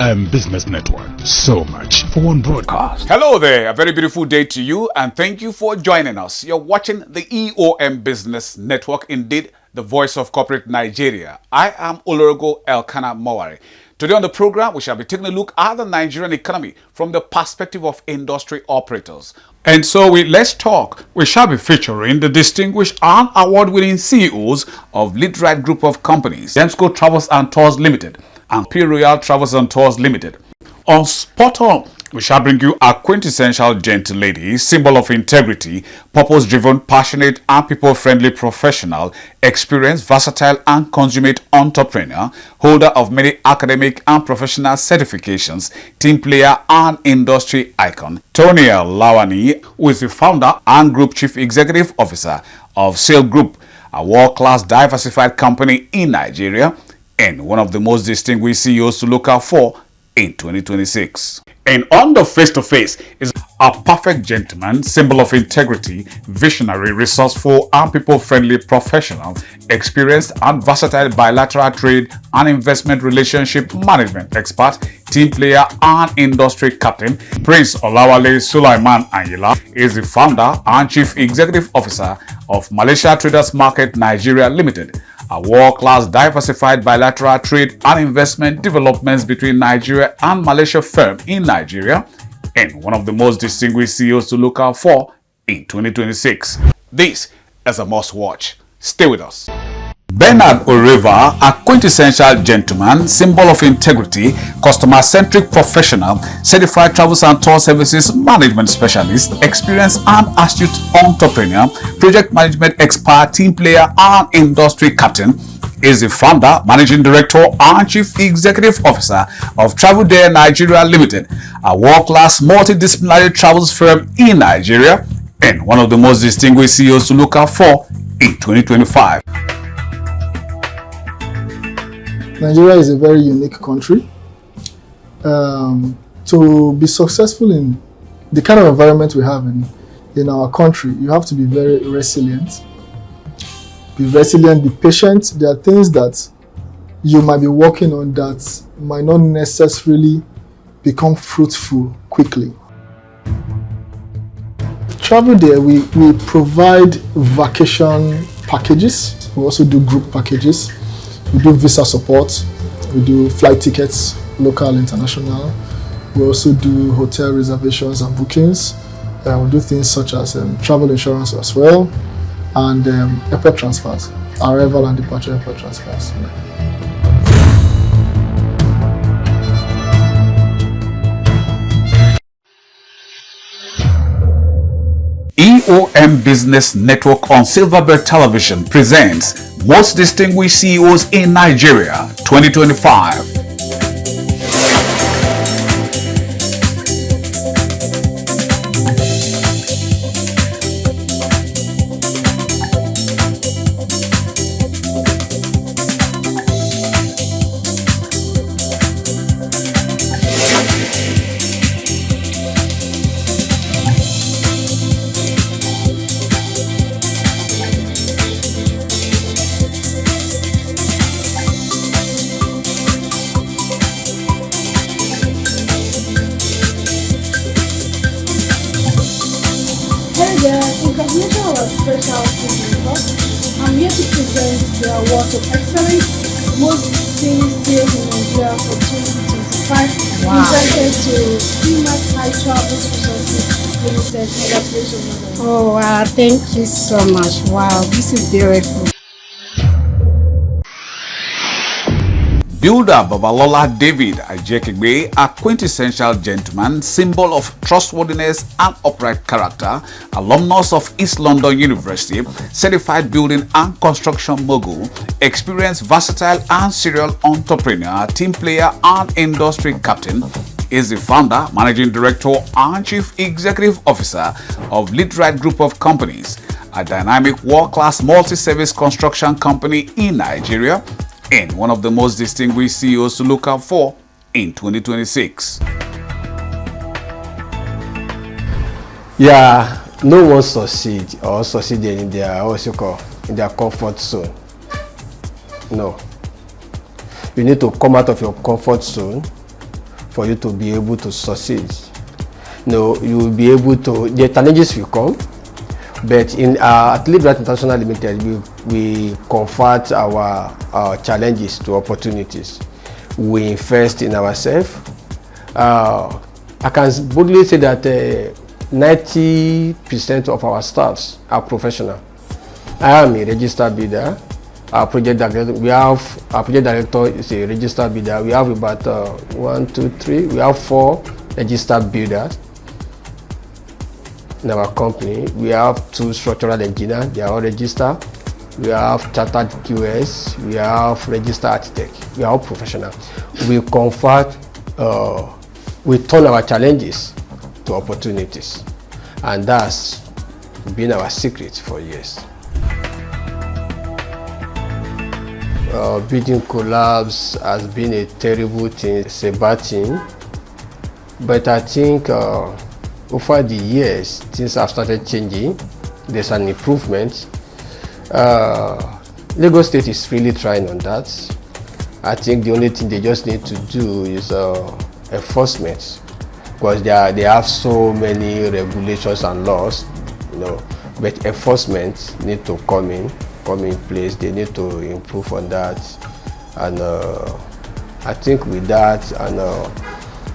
EOM Business Network. So much for one broadcast. Hello there, a very beautiful day to you, and thank you for joining us. You're watching the EOM Business Network, indeed the voice of corporate Nigeria. I am Olorogo Elkanah Mowari. Today on the program, we shall be taking a look at the Nigerian economy from the perspective of industry operators. And so Let's Talk, we shall be featuring the distinguished and award-winning CEOs of Lead Group of companies, Demsco Travels and Tours Limited, and P Royal Travels and Tours Limited. On Spot On, we shall bring you a quintessential gentle lady, symbol of integrity, purpose-driven, passionate, and people-friendly professional, experienced, versatile, and consummate entrepreneur, holder of many academic and professional certifications, team player, and industry icon, Tonia Lawani, who is the founder and group chief executive officer of Sail Group, a world-class diversified company in Nigeria, and one of the most distinguished CEOs to look out for in 2026. And on the face-to-face is a perfect gentleman, symbol of integrity, visionary, resourceful, and people-friendly professional, experienced and versatile bilateral trade and investment relationship management expert, team player, and industry captain. Prince Olawale Sulaiman Anyila is the founder and chief executive officer of Malaysia Traders Market Nigeria Limited, a world-class diversified bilateral trade and investment developments between Nigeria and Malaysia firm in Nigeria, and one of the most distinguished CEOs to look out for in 2026. This is a must-watch. Stay with us. Bernard Oreva, a quintessential gentleman, symbol of integrity, customer-centric professional, certified travels and tour services management specialist, experienced and astute entrepreneur, project management expert, team player, and industry captain, is the founder, managing director, and chief executive officer of Travel Day Nigeria Limited, a world-class multidisciplinary travels firm in Nigeria, and one of the most distinguished CEOs to look out for in 2025. Nigeria is a very unique country. To be successful in the kind of environment we have in our country, you have to be very resilient. Be resilient, be patient. There are things that you might be working on that might not necessarily become fruitful quickly. Travel Day, we provide vacation packages. We also do group packages. We do visa support, we do flight tickets, local, international. We also do hotel reservations and bookings. We do things such as travel insurance as well, and airport transfers, arrival and departure airport transfers. EOM Business Network on Silverbird Television presents Most Distinguished CEOs in Nigeria 2025. I'm here to present the Award of Excellence, Most Distinguished CEO in Nigeria for 2025, presented to Primac High Travel Resources Limited. Congratulations, madam. Oh, wow, thank you so much. Wow, this is beautiful. Builder Babalola David Ajekigbe, a quintessential gentleman, symbol of trustworthiness and upright character, alumnus of East London University, certified building and construction mogul, experienced, versatile and serial entrepreneur, team player and industry captain, is the founder, managing director and chief executive officer of Lead Group of companies, a dynamic world-class multi-service construction company in Nigeria, and one of the most distinguished CEOs to look out for in 2026. Yeah, no one succeed in their in their comfort zone. No. You need to come out of your comfort zone, for you to be able to succeed. You will be able to, the challenges will come, but in at Librat International Limited, we convert our challenges to opportunities. We invest in ourselves. I can boldly say that 90% of our staffs are professional. I am a registered bidder. Our project director, our project director is a registered bidder. We have about 1, 2, 3. We have 4 registered builders in our company. We have 2 structural engineers. They are all registered. We have chartered QS. We have registered architect. We are all professional. We convert. We turn our challenges to opportunities, and that's been our secret for years. Bidding collapse has been a terrible thing, it's a bad thing, but I think over the years things have started changing. There's an improvement. Lagos State is really trying on that. I think the only thing they just need to do is enforcement, because they have so many regulations and laws, but enforcement need to come in place. They need to improve on that, and I think with that, and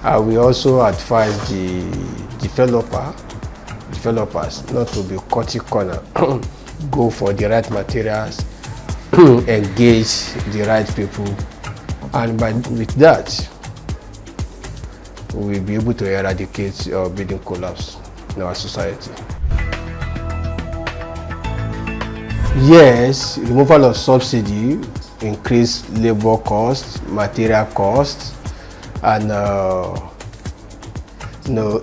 I will also advise the developers not to be cutting corner. Go for the right materials, engage the right people, and with that we'll be able to eradicate bidding collapse in our society. Yes, removal of subsidy increase labor costs, material costs, and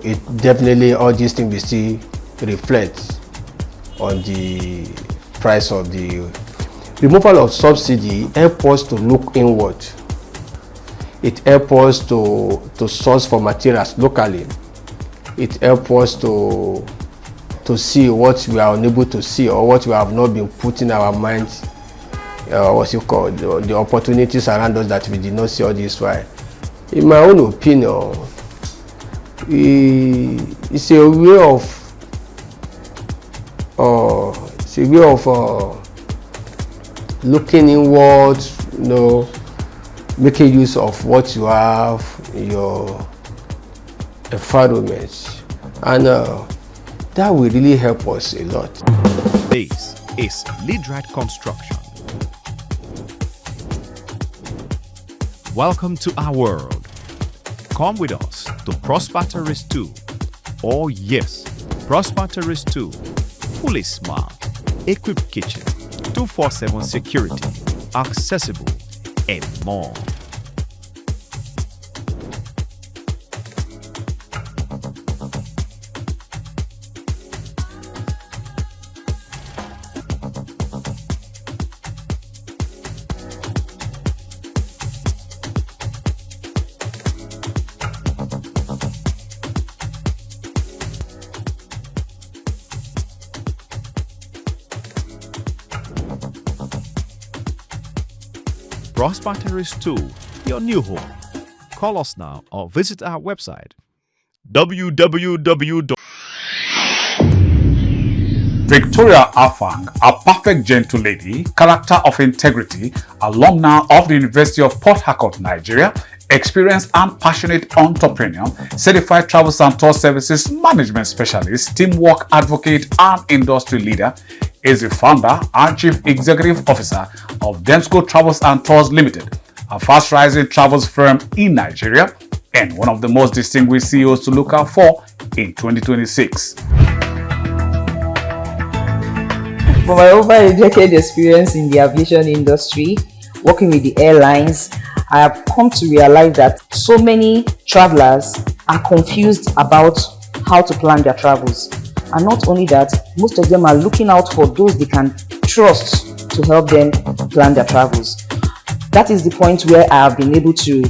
it definitely, all these things we see reflect on the price of the removal of subsidy. Help us to look inward. It helps us to source for materials locally. It helps us to see what we are unable to see, or what we have not been putting our minds, the opportunities around us that we did not see all this while. In my own opinion, it's a way of looking inward, making use of what you have in your environment, and that will really help us a lot. This is Leadrate Construction. Welcome to our world. Come with us to Prosper Terrace 2. Oh yes, Prosper Terrace 2. Fully smart, equipped kitchen, 247 security, accessible, and more. Prosper Terrace 2, your new home. Call us now or visit our website www. Victoria Afang, a perfect gentle lady, character of integrity, alumna of the University of Port Harcourt, Nigeria, experienced and passionate entrepreneur, certified travels and tour services management specialist, teamwork advocate, and industry leader, is the founder and chief executive officer of Densco Travels and Tours Limited, a fast-rising travels firm in Nigeria and one of the most distinguished CEOs to look out for in 2026. For my over a decade experience in the aviation industry, working with the airlines, I have come to realize that so many travelers are confused about how to plan their travels. And not only that, most of them are looking out for those they can trust to help them plan their travels. That is the point where I have been able to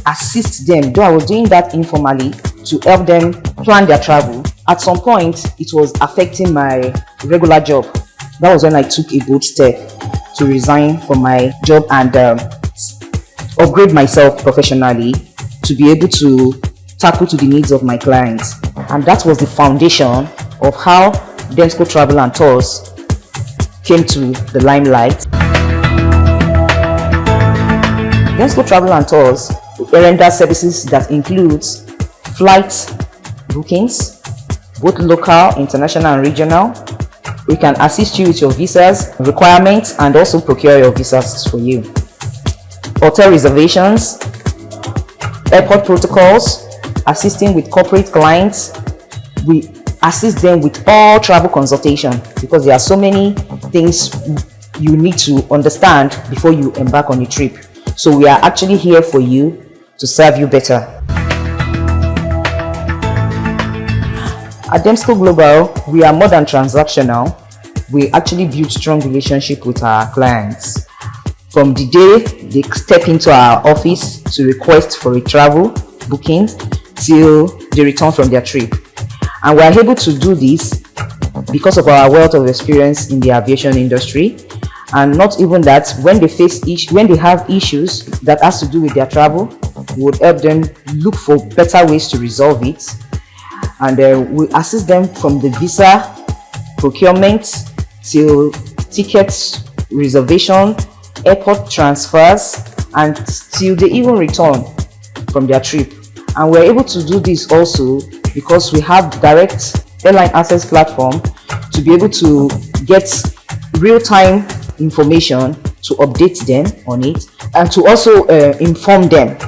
assist them, though I was doing that informally, to help them plan their travel. At some point, it was affecting my regular job. That was when I took a bold step to resign from my job and upgrade myself professionally to be able to tackle to the needs of my clients. And that was the foundation of how Demsco Travel and Tours came to the limelight. Demsco Travel and Tours render services that includes flight bookings, both local, international and regional. We can assist you with your visas requirements and also procure your visas for you. Hotel reservations, airport protocols, assisting with corporate clients. We assist them with all travel consultation because there are so many things you need to understand before you embark on a trip. So we are actually here for you to serve you better. At Demsco Global, we are more than transactional. We actually build strong relationship with our clients. From the day they step into our office to request for a travel booking till they return from their trip. And we are able to do this because of our wealth of experience in the aviation industry. And not even that, when they have issues that has to do with their travel, we would help them look for better ways to resolve it. And we assist them from the visa procurement till tickets reservation, airport transfers, and till they even return from their trip. And we're able to do this also because we have direct airline access platform to be able to get real-time information to update them on it and to also inform them.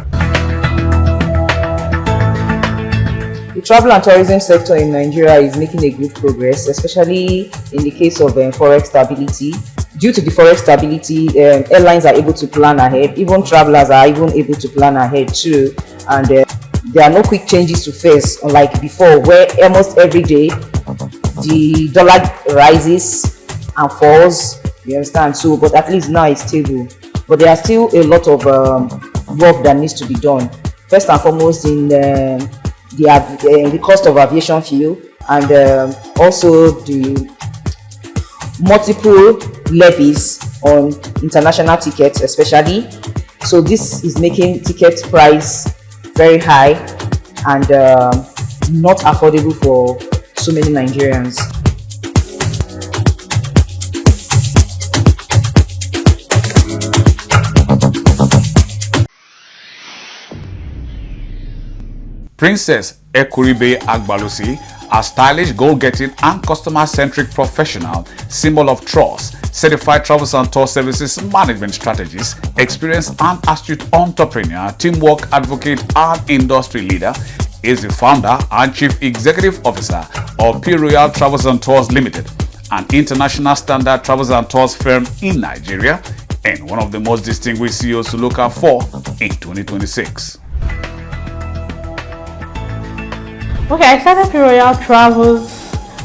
The travel and tourism sector in Nigeria is making a good progress, especially in the case of forex stability. Due to the forex stability, airlines are able to plan ahead. Even travelers are even able to plan ahead too. And there are no quick changes to face, unlike before, where almost every day the dollar rises and falls. You understand? So, but at least now it's stable. But there are still a lot of work that needs to be done. First and foremost, in the cost of aviation fuel, and also the multiple levies on international tickets, especially. So this is making ticket price very high and not affordable for so many Nigerians. Princess Ekuribe Agbalusi, a stylish, goal-getting and customer-centric professional, symbol of trust, certified travels and tour services management strategist, experienced and astute entrepreneur, teamwork advocate and industry leader, is the founder and chief executive officer of P Royal Travels and Tours Limited, an international standard travels and tours firm in Nigeria and one of the most distinguished CEOs to look out for in 2026. Okay, I started P Royal Travels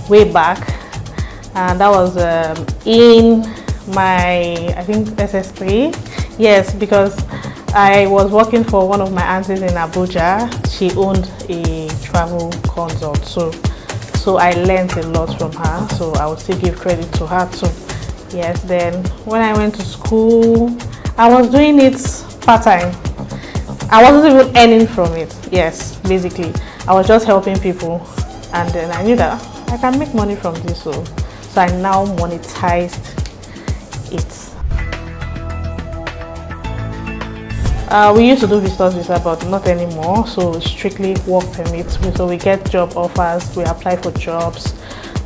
way back, and that was in my, I think, SS3. Yes, because I was working for one of my aunties in Abuja. She owned a travel consult, so I learned a lot from her. So I would still give credit to her too. Yes, then when I went to school, I was doing it part-time. I wasn't even earning from it. Yes, basically. I was just helping people, and then I knew that I can make money from this, so I now monetized it. We used to do visitors visa, but not anymore, so strictly work permits. So we get job offers, we apply for jobs,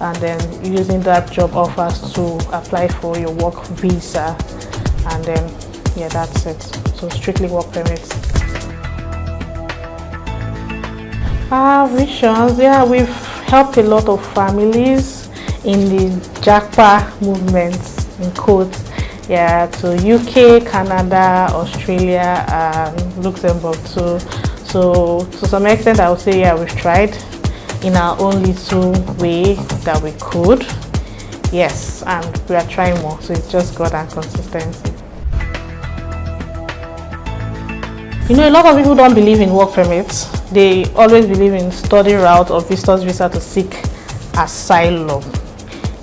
and then using that job offers to apply for your work visa, and then yeah, that's it. So strictly work permits. Visions, yeah, we've helped a lot of families in the JACPA movement, in quotes, yeah, to UK, Canada, Australia, and Luxembourg too. So to some extent, I would say, yeah, we've tried in our own little way that we could. Yes, and we are trying more, so it's just God and consistency. You know, a lot of people don't believe in work permits. They always believe in study route or visitors visa to seek asylum.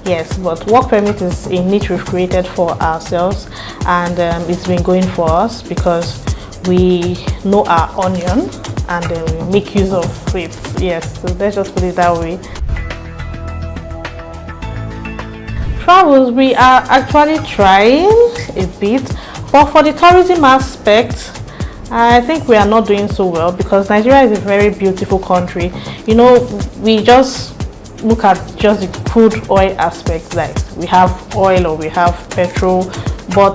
Yes, but work permit is a niche we've created for ourselves, and it's been going for us because we know our onion and make use of it. Yes, so let's just put it that way. Travels, we are actually trying a bit, but for the tourism aspect, I think we are not doing so well, because Nigeria is a very beautiful country. You know, we just look at just the crude oil aspect, like we have oil or we have petrol, but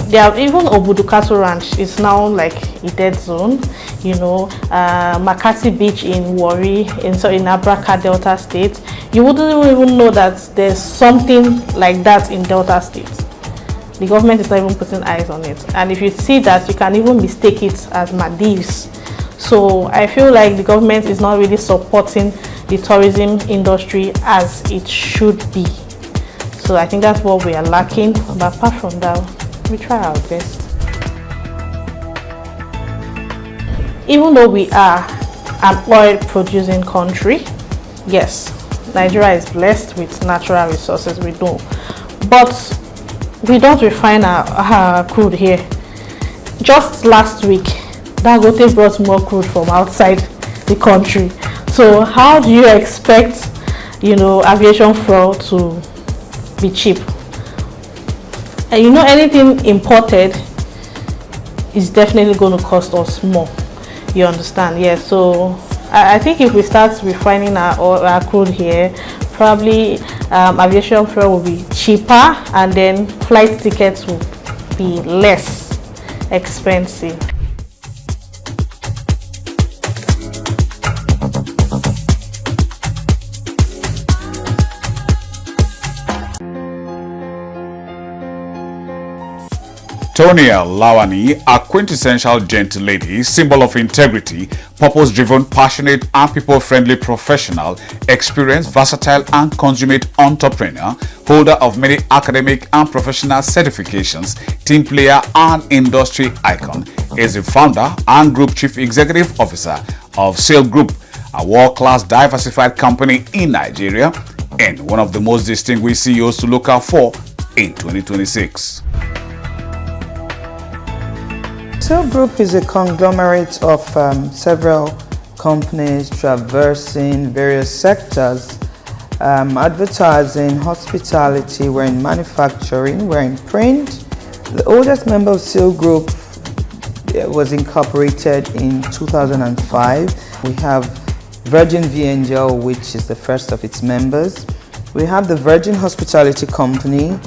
there are even Obudukatu Ranch is now like a dead zone. You know, Makati Beach in Warri, in Abraka Delta State, you wouldn't even know that there's something like that in Delta State. The government is not even putting eyes on it, and if you see that, you can even mistake it as Maldives. So I feel like the government is not really supporting the tourism industry as it should be. So I think that's what we are lacking, but apart from that, we try our best. Even though we are an oil producing country, yes, Nigeria is blessed with natural resources, we do, but we don't refine our crude here. Just last week, Dangote brought more crude from outside the country. So how do you expect, you know, aviation fuel to be cheap? And you know, anything imported is definitely going to cost us more. You understand? Yes. So I think if we start refining our crude here, probably aviation fuel will be cheaper, and then flight tickets will be less expensive. Tonia Lawani, a quintessential gentlelady, symbol of integrity, purpose-driven, passionate, and people-friendly professional, experienced, versatile, and consummate entrepreneur, holder of many academic and professional certifications, team player, and industry icon, is the founder and group chief executive officer of Sail Group, a world-class diversified company in Nigeria, and one of the most distinguished CEOs to look out for in 2026. Sail Group is a conglomerate of several companies traversing various sectors, advertising, hospitality, we're in manufacturing, we're in print. The oldest member of Sail Group was incorporated in 2005. We have Virgin V-Angel, which is the first of its members. We have the Virgin Hospitality Company.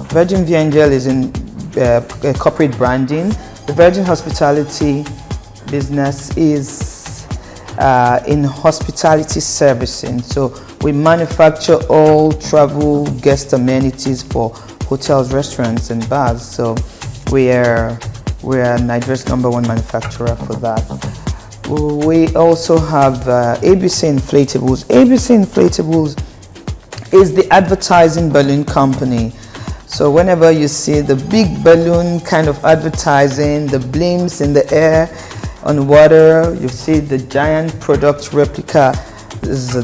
Virgin V-Angel is in corporate branding. The Virgin Hospitality business is in hospitality servicing. So we manufacture all travel guest amenities for hotels, restaurants, and bars. So we're Nigeria's #1 manufacturer for that. We also have ABC Inflatables. ABC Inflatables is the advertising balloon company. So whenever you see the big balloon kind of advertising, the blimps in the air, on water, you see the giant product replicas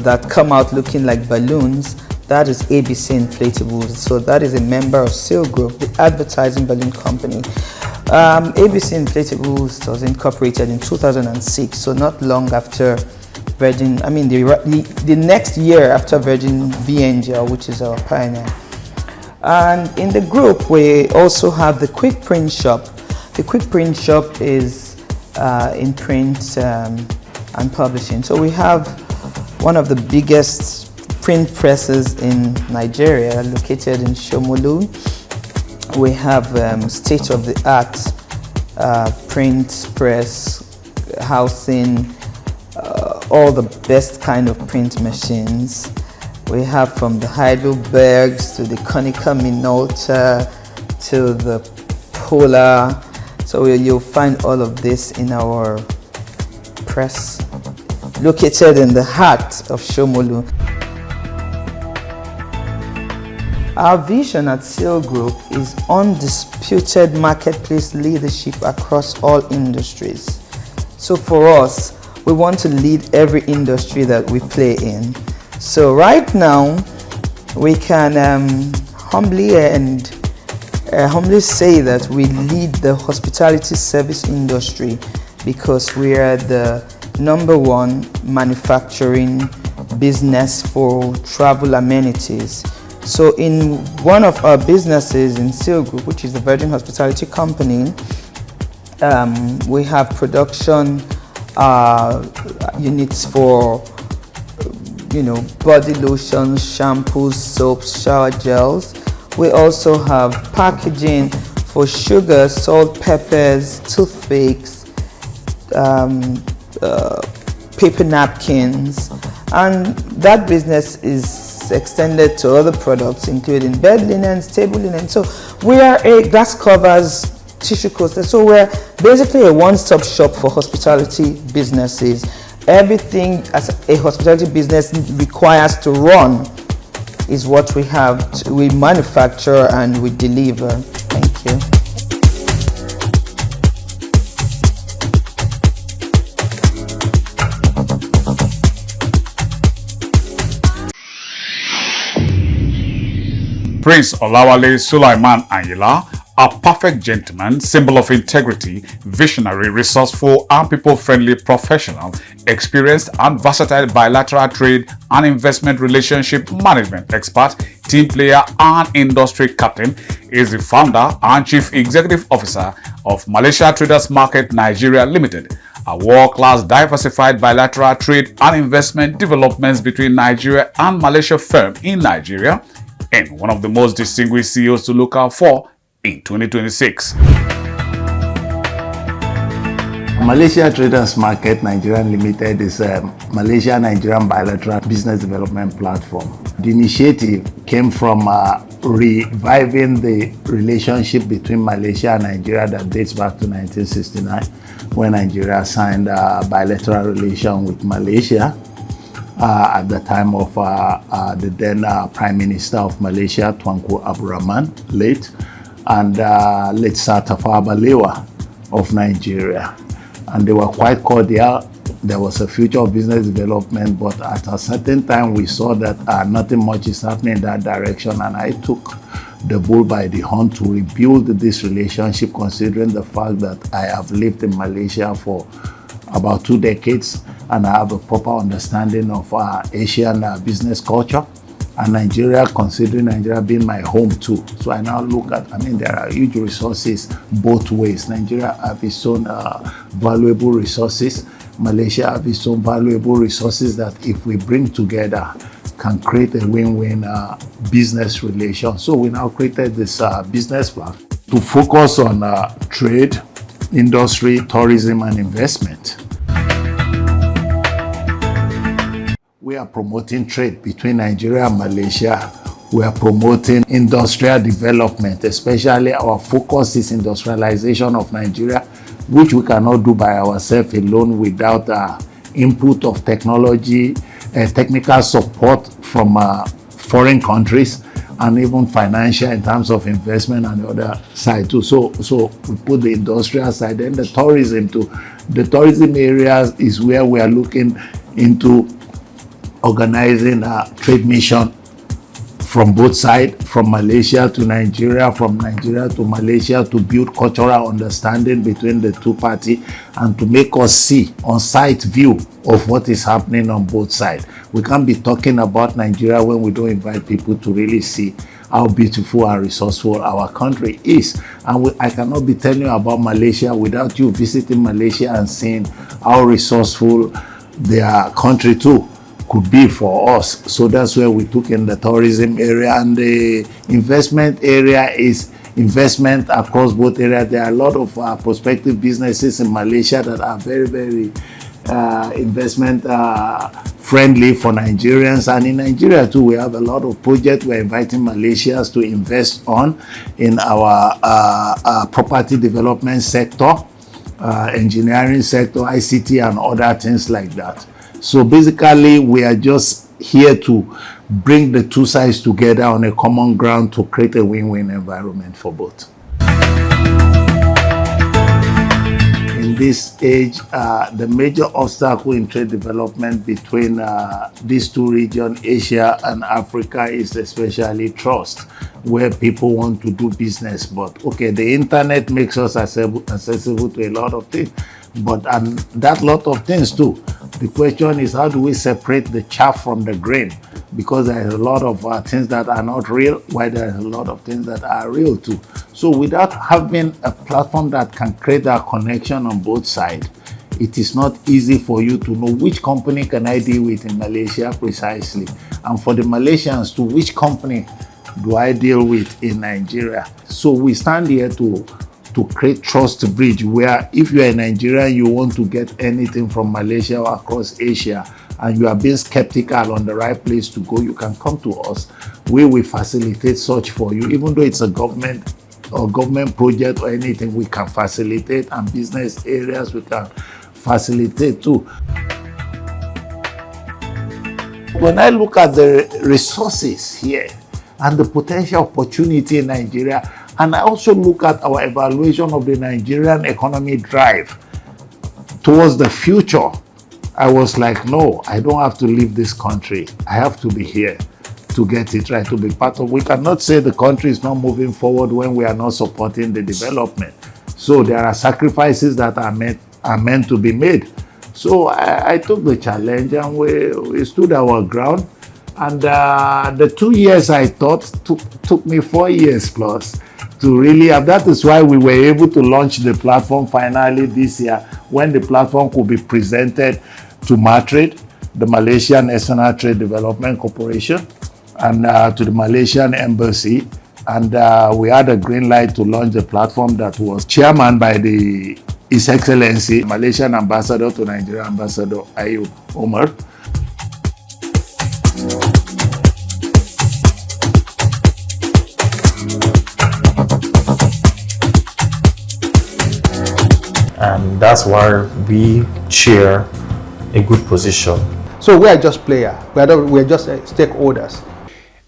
that come out looking like balloons, that is ABC Inflatables. So that is a member of Sail Group, the advertising balloon company. ABC Inflatables was incorporated in 2006, so not long after Virgin, the next year after Virgin V-Angel, which is our pioneer. And in the group, we also have the Quick Print Shop. The Quick Print Shop is in print and publishing. So we have one of the biggest print presses in Nigeria, located in Shomolu. We have state-of-the-art print press, housing all the best kind of print machines. We have from the Heidelbergs to the Konica Minolta to the Polar. So you'll find all of this in our press, located in the heart of Shomolu. Our vision at Sail Group is undisputed marketplace leadership across all industries. So for us, we want to lead every industry that we play in. So right now, we can humbly say that we lead the hospitality service industry, because we are the number one manufacturing business for travel amenities. So in one of our businesses in Seal Group, which is the Virgin Hospitality Company, we have production units for body lotions, shampoos, soaps, shower gels. We also have packaging for sugar, salt, peppers, toothpicks, paper napkins, and that business is extended to other products including bed linens, table linen. So we are glass covers, tissue coasters. So we're basically a one-stop shop for hospitality businesses. Everything as a hospitality business requires to run is what we have. We manufacture and we deliver. Thank you. Prince Olawale Sulaiman Anyila, a perfect gentleman, symbol of integrity, visionary, resourceful, and people-friendly professional, experienced and versatile bilateral trade and investment relationship management expert, team player, and industry captain, is the founder and chief executive officer of Malaysia Traders Market Nigeria Limited, a world-class diversified bilateral trade and investment developments between Nigeria and Malaysia firm in Nigeria, and one of the most distinguished CEOs to look out for in 2026. Malaysia Traders Market Nigeria Limited is a Malaysia-Nigerian bilateral business development platform. The initiative came from reviving the relationship between Malaysia and Nigeria that dates back to 1969, when Nigeria signed a bilateral relation with Malaysia. At the time of the then Prime Minister of Malaysia, Tunku Abdul Rahman, late, and late Sir Tafawa Balewa of Nigeria. And they were quite cordial. There was a future of business development, but at a certain time we saw that nothing much is happening in that direction, and I took the bull by the horn to rebuild this relationship, considering the fact that I have lived in Malaysia for about 2 decades, and I have a proper understanding of Asian business culture, and Nigeria, considering Nigeria being my home too. So I now look at, there are huge resources both ways. Nigeria have its own valuable resources. Malaysia have its own valuable resources that, if we bring together, can create a win-win business relation. So we now created this business plan to focus on trade, industry, tourism, and investment. We are promoting trade between Nigeria and Malaysia. We are promoting industrial development, especially our focus is industrialization of Nigeria, which we cannot do by ourselves alone without input of technology, technical support from foreign countries, and even financial in terms of investment on the other side too. So we put the industrial side, then the tourism too. The tourism areas is where we are looking into organizing a trade mission from both sides, from Malaysia to Nigeria, from Nigeria to Malaysia, to build cultural understanding between the two parties and to make us see on-site view of what is happening on both sides. We can't be talking about Nigeria when we don't invite people to really see how beautiful and resourceful our country is. And I cannot be telling you about Malaysia without you visiting Malaysia and seeing how resourceful their country too could be for us. So that's where we took in the tourism area, and the investment area is investment across both areas. There are a lot of prospective businesses in Malaysia that are very, very investment friendly for Nigerians, and in Nigeria too we have a lot of projects we're inviting Malaysians to invest on in our property development sector, engineering sector, ICT, and other things like that. So basically we are just here to bring the two sides together on a common ground to create a win-win environment for both. In this age, the major obstacle in trade development between these two regions, Asia and Africa, is especially trust, where people want to do business. But okay, the internet makes us accessible to a lot of things, but that lot of things too The question is, how do we separate the chaff from the grain? Because there is a lot of things that are not real, while there is a lot of things that are real too. So without having a platform that can create that connection on both sides, it is not easy for you to know which company can I deal with in Malaysia precisely. And for the Malaysians to which company do I deal with in Nigeria. So we stand here to create trust bridge where if you are a Nigerian, you want to get anything from Malaysia or across Asia, and you are being skeptical on the right place to go, you can come to us. We will facilitate such for you, even though it's a government project or anything, we can facilitate, and business areas we can facilitate too. When I look at the resources here and the potential opportunity in Nigeria, and I also look at our evaluation of the Nigerian economy drive towards the future, I was like, no, I don't have to leave this country. I have to be here to get it right, to be part of. We cannot say the country is not moving forward when we are not supporting the development. So there are sacrifices that are meant to be made. So I took the challenge and we stood our ground. And the 2 years I thought took me 4 years plus to really have. That is why we were able to launch the platform finally this year, when the platform could be presented to MATRADE, the Malaysian National Trade Development Corporation, and to the Malaysian Embassy. And we had a green light to launch the platform that was chairman by His Excellency, Malaysian Ambassador to Nigeria, Ambassador Ayub Omar. And that's why we share a good position. So we are just players. We are just stakeholders.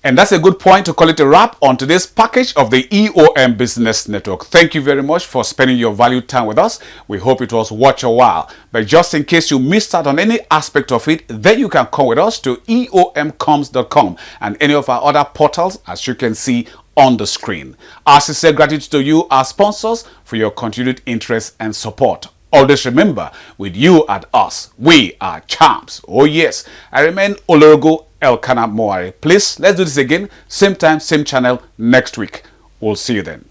And that's a good point to call it a wrap on today's package of the EOM Business Network. Thank you very much for spending your valued time with us. We hope it was worth your while. But just in case you missed out on any aspect of it, then you can come with us to eomcoms.com and any of our other portals, as you can see on the screen. Our sincere gratitude to you, our sponsors, for your continued interest and support. Always remember, with you and us, we are champs. Oh yes, I remain Olorgo Elkanah Mowari. Please, let's do this again, same time, same channel next week. We'll see you then.